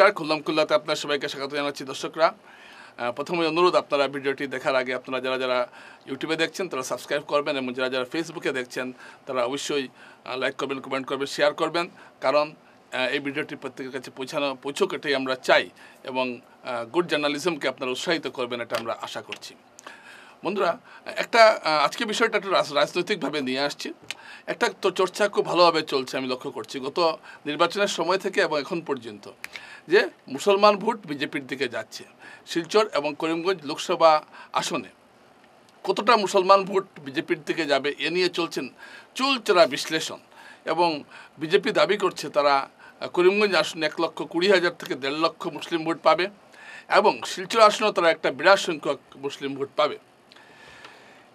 নমস্কার, খুল্লাম খুল্লাতে আপনার সবাইকে স্বাগত জানাচ্ছি। দর্শকরা, প্রথমে অনুরোধ, আপনারা ভিডিওটি দেখার আগে আপনারা যারা যারা ইউটিউবে দেখছেন তারা সাবস্ক্রাইব করবেন, এবং যারা যারা ফেসবুকে দেখছেন তারা অবশ্যই লাইক করবেন, কমেন্ট করবেন, শেয়ার করবেন, কারণ এই ভিডিওটি প্রত্যেকের কাছে পৌঁছুক এটাই আমরা চাই, এবং গুড জার্নালিজমকে আপনারা উৎসাহিত করবেন এটা আমরা আশা করছি। বন্ধুরা, একটা আজকে বিষয়টা একটু রাজনৈতিকভাবে নিয়ে আসছি। একটা তো চর্চা খুব ভালোভাবে চলছে, আমি লক্ষ্য করছি গত নির্বাচনের সময় থেকে এবং এখন পর্যন্ত, যে মুসলমান ভোট বিজেপির দিকে যাচ্ছে। শিলচর এবং করিমগঞ্জ লোকসভা আসনে কতটা মুসলমান ভোট বিজেপির দিকে যাবে এ নিয়ে চলছেন চুলচেরা বিশ্লেষণ, এবং বিজেপি দাবি করছে তারা করিমগঞ্জ আসনে 1,20,000 থেকে 1.5 লক্ষ মুসলিম ভোট পাবে, এবং শিলচর আসনেও তারা একটা বিরাট সংখ্যক মুসলিম ভোট পাবে।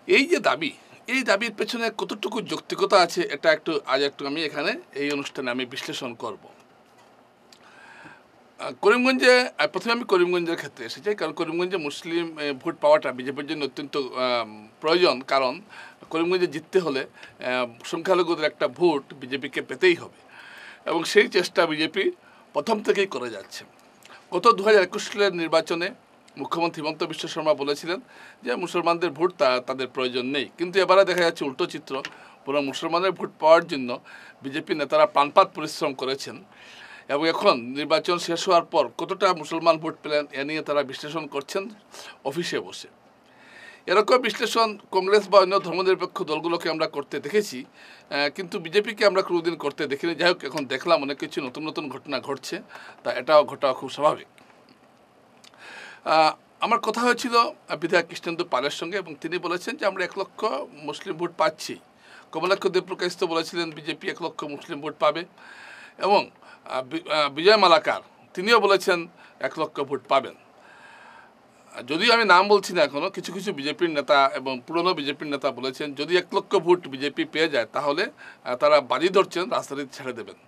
এই যে দাবি, এই দাবির পেছনে কতটুকু যৌক্তিকতা আছে এটা আজ আমি এখানে এই অনুষ্ঠানে আমি বিশ্লেষণ করব। করিমগঞ্জে প্রথমে আমি করিমগঞ্জের ক্ষেত্রে এসেছি, কারণ করিমগঞ্জে মুসলিম ভোট পাওয়াটা বিজেপির জন্য অত্যন্ত প্রয়োজন, কারণ করিমগঞ্জে জিততে হলে সংখ্যালঘুদের একটা ভোট বিজেপিকে পেতেই হবে, এবং সেই চেষ্টা বিজেপি প্রথম থেকেই করে যাচ্ছে। গত 2021 সালের নির্বাচনে মুখ্যমন্ত্রী হিমন্ত বিশ্ব শর্মা বলেছিলেন যে মুসলমানদের ভোট তাদের প্রয়োজন নেই, কিন্তু এবারে দেখা যাচ্ছে উল্টো চিত্র। পুরো মুসলমানের ভোট পাওয়ার জন্য বিজেপি নেতারা প্রাণপাত পরিশ্রম করেছেন, এবং এখন নির্বাচন শেষ হওয়ার পর কতটা মুসলমান ভোট পেলেন এ নিয়ে তারা বিশ্লেষণ করছেন অফিসে বসে। এরকম বিশ্লেষণ কংগ্রেস বা অন্য ধর্মনিরপেক্ষ দলগুলোকে আমরা করতে দেখেছি, কিন্তু বিজেপিকে আমরা কোনোদিন করতে দেখিনি। যাই হোক, এখন দেখলাম অনেক কিছু নতুন নতুন ঘটনা ঘটছে, তা এটাও ঘটা খুব স্বাভাবিক। আমার কথা হয়েছিল বিধায়ক কৃষ্ণেন্দু পালের সঙ্গে, এবং তিনি বলেছেন যে আমরা 1 লক্ষ মুসলিম ভোট পাচ্ছি। কমলাক্ষ দেবপ্রকাশ তো বলেছিলেন বিজেপি 1 লক্ষ মুসলিম ভোট পাবে, এবং বিজয় মালাকার তিনিও বলেছেন 1 লক্ষ ভোট পাবেন। যদিও আমি নাম বলছি না এখনও, কিছু কিছু বিজেপির নেতা এবং পুরনো বিজেপির নেতা বলেছেন যদি 1 লক্ষ ভোট বিজেপি পেয়ে যায় তাহলে তারা বাজি ধরছেন রাজনীতি ছেড়ে দেবেন।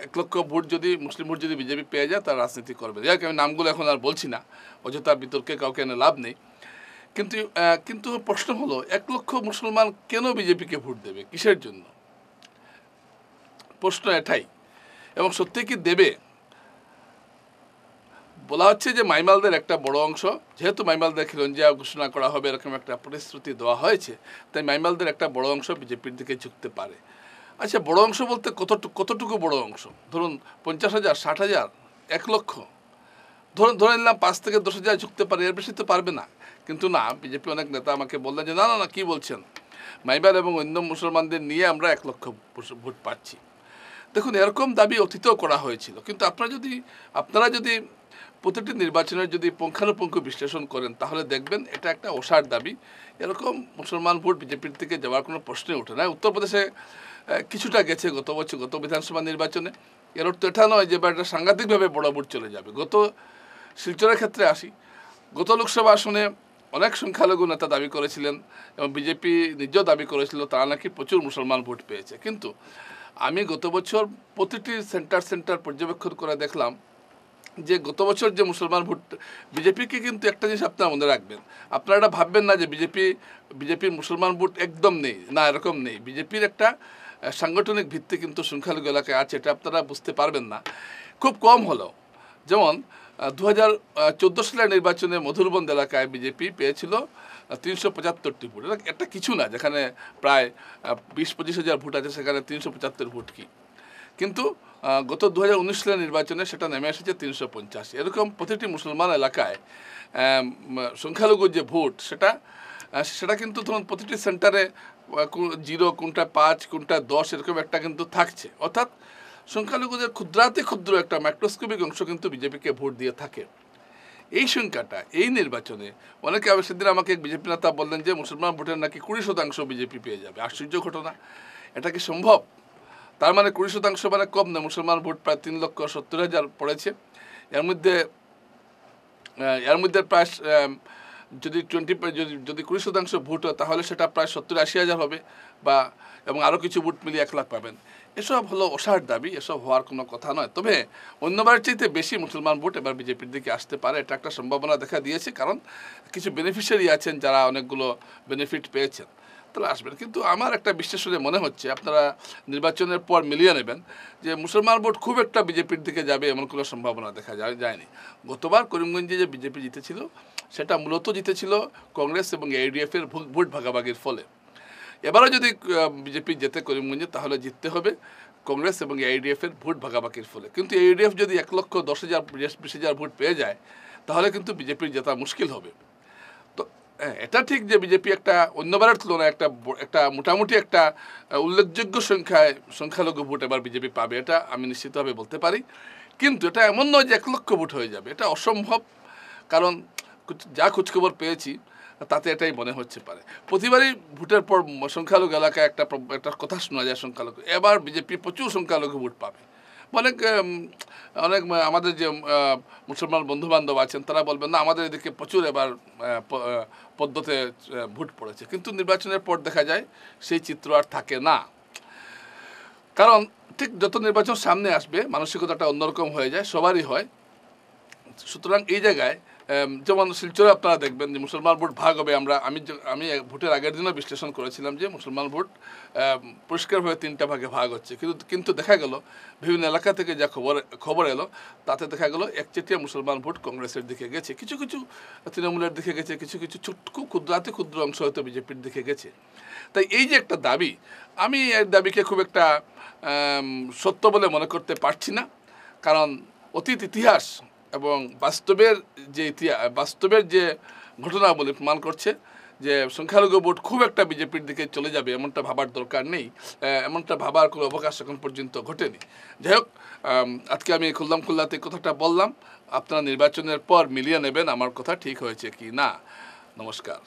1 লক্ষ ভোট যদি মুসলিম ভোট যদি বিজেপি পেয়ে যায় তারা রাজনীতি করবে। যাই হোক, আমি নামগুলো এখন আর বলছি না, অযথা বিতর্কে কাউকে এনে লাভ নেই। কিন্তু প্রশ্ন হলো 1 লক্ষ মুসলমান কেন বিজেপিকে ভোট দেবে, কিসের জন্য? প্রশ্ন এটাই, এবং সত্যি কি দেবে? বলা হচ্ছে যে মাইমালদের একটা বড় অংশ, যেহেতু মাইমালদের খিলঞ্জিয়া ঘোষণা করা হবে এরকম একটা প্রতিশ্রুতি দেওয়া হয়েছে, তাই মাইমালদের একটা বড় অংশ বিজেপির দিকে ঝুঁকতে পারে। আচ্ছা, বড় অংশ বলতে কতটুকু বড় অংশ? ধরুন 50,000, 60,000, 1 লক্ষ, ধরে নিলাম 5 থেকে 10,000 ঝুঁকতে পারে, এর বেশি তো পারবে না। কিন্তু না, বিজেপি অনেক নেতা আমাকে বললেন যে না না না, কী বলছেন, মাইমাল এবং অন্য মুসলমানদের নিয়ে আমরা 1 লক্ষ ভোট পাচ্ছি। দেখুন, এরকম দাবি অতীতেও করা হয়েছিল, কিন্তু আপনারা যদি প্রতিটি নির্বাচনের যদি পুঙ্খানুপুঙ্খ বিশ্লেষণ করেন তাহলে দেখবেন এটা একটা অসার দাবি। এরকম মুসলমান ভোট বিজেপির থেকে যাওয়ার কোনো প্রশ্নই ওঠে না। উত্তরপ্রদেশে কিছুটা গেছে গত বিধানসভা নির্বাচনে, এর অর্থ এটা নয় যে এবার এটা সাংঘাতিকভাবে বড় ভোট চলে যাবে। শিলচরের ক্ষেত্রে আসি, গত লোকসভা আসনে অনেক সংখ্যালঘু নেতা দাবি করেছিলেন, এবং বিজেপি নিজেও দাবি করেছিল তারা নাকি প্রচুর মুসলমান ভোট পেয়েছে। কিন্তু আমি গত বছর প্রতিটি সেন্টার পর্যবেক্ষণ করে দেখলাম যে গত বছর যে মুসলমান ভোট বিজেপিকে, কিন্তু একটা জিনিস আপনারা মনে রাখবেন, আপনারা এটা ভাববেন না যে বিজেপির মুসলমান ভোট একদম নেই, না, এরকম নেই। বিজেপির একটা সাংগঠনিক ভিত্তি কিন্তু সংখ্যালঘু এলাকায় আছে, এটা আপনারা বুঝতে পারবেন না খুব কম হলেও। যেমন 2014 সালের নির্বাচনে মধুরবন্দ এলাকায় বিজেপি পেয়েছিল 375টি ভোট। এটা কিছু না, যেখানে প্রায় 20-25 হাজার ভোট আছে, সেখানে 375 ভোট কি। কিন্তু গত 2019 সালের নির্বাচনে সেটা নেমে এসেছে 350। এরকম প্রতিটি মুসলমান এলাকায় সংখ্যালঘু যে ভোট সেটা কিন্তু ধরুন প্রতিটি সেন্টারে 0, কোনটা 5, কোনটা 10 এরকম একটা কিন্তু থাকছে। অর্থাৎ সংখ্যালঘুদের ক্ষুদ্রাতি ক্ষুদ্র একটা মাইক্রোস্কোপিক অংশ কিন্তু বিজেপিকে ভোট দিয়ে থাকে। এই সংখ্যাটা এই নির্বাচনে অনেকে সেদিন আমাকে বিজেপি নেতা বললেন যে মুসলমান ভোটের নাকি 20% বিজেপি পেয়ে যাবে। আশ্চর্য ঘটনা, এটা কি সম্ভব? তার মানে 20% মানে কম না, মুসলমান ভোট প্রায় 3,70,000 পড়েছে। এর মধ্যে প্রায় যদি 20% ভোট হয় তাহলে সেটা প্রায় 70-80 হাজার হবে, এবং আরও কিছু ভোট মিলিয়ে 1 লাখ পাবেন। এসব হলো অসার দাবি, এসব হওয়ার কোনো কথা নয়। তবে অন্যবার চাইতে বেশি মুসলমান ভোট এবার বিজেপির দিকে আসতে পারে, এটা একটা সম্ভাবনা দেখা দিয়েছে, কারণ কিছু বেনিফিশিয়ারি আছেন যারা অনেকগুলো বেনিফিট পেয়েছেন। তারা আসবেন। কিন্তু আমার একটা বিশ্লেষণে মনে হচ্ছে আপনারা নির্বাচনের পর মিলিয়ে নেবেন যে মুসলমান ভোট খুব একটা বিজেপির দিকে যাবে এমন কোনো সম্ভাবনা দেখা যায়নি। গতবার করিমগঞ্জে যে বিজেপি জিতেছিল সেটা মূলত জিতেছিল কংগ্রেস এবং AUDF-এর ভোট ভাগাভাগির ফলে। এবারও যদি বিজেপি জেতে করিমগঞ্জে তাহলে জিততে হবে কংগ্রেস এবং AUDF-এর ভোট ভাগাভাগির ফলে। কিন্তু AUDF যদি 1,10,000-20,000 ভোট পেয়ে যায় তাহলে কিন্তু বিজেপির জেতা মুশকিল হবে। তো এটা ঠিক যে বিজেপি একটা অন্যবারের তুলনায় একটা মোটামুটি একটা উল্লেখযোগ্য সংখ্যালঘু ভোট এবার বিজেপি পাবে, এটা আমি নিশ্চিতভাবে বলতে পারি। কিন্তু এটা এমন নয় যে 1 লক্ষ ভোট হয়ে যাবে, এটা অসম্ভব। কারণ যা খোঁজখবর পেয়েছি তাতে এটাই মনে হচ্ছে পারে। প্রতিবারই ভোটের পর সংখ্যালঘু এলাকায় একটা কথা শোনা যায় সংখ্যালঘু, এবার বিজেপি প্রচুর সংখ্যালঘু ভোট পাবে। অনেক অনেক আমাদের যে মুসলমান বন্ধুবান্ধব আছেন তারা বলবেন না আমাদের এদিকে প্রচুর এবার পদ্ধতি ভোট পড়েছে। কিন্তু নির্বাচনের পর দেখা যায় সেই চিত্র আর থাকে না। কারণ ঠিক যত নির্বাচন সামনে আসবে মানসিকতাটা অন্যরকম হয়ে যায়, সবারই হয়। সুতরাং এই জায়গায় যেমন শিলচরে আপনারা দেখবেন যে মুসলমান ভোট ভাগ হবে। আমি ভোটের আগের দিনও বিশ্লেষণ করেছিলাম যে মুসলমান ভোট পরিষ্কারভাবে 3টা ভাগে ভাগ হচ্ছে। কিন্তু দেখা গেল বিভিন্ন এলাকা থেকে যা খবর এলো তাতে দেখা গেল একচেটিয়া মুসলমান ভোট কংগ্রেসের দিকে গেছে, কিছু কিছু তৃণমূলের দিকে গেছে, কিছু কিছু খুব ক্ষুদ্র অংশ হয়তো বিজেপির দিকে গেছে। তাই এই যে একটা দাবি, আমি এই দাবিকে খুব একটা সত্য বলে মনে করতে পারছি না। কারণ অতীত ইতিহাস এবং বাস্তবের যে ঘটনাবলী প্রমাণ করছে যে সংখ্যালঘু ভোট খুব একটা বিজেপির দিকে চলে যাবে এমনটা ভাবার দরকার নেই, এমনটা ভাবার কোনো অবকাশ এখন পর্যন্ত ঘটেনি। যাই হোক, আজকে আমি খুল্লাতে কথাটা বললাম, আপনারা নির্বাচনের পর মিলিয়ে নেবেন আমার কথা ঠিক হয়েছে কি না। নমস্কার।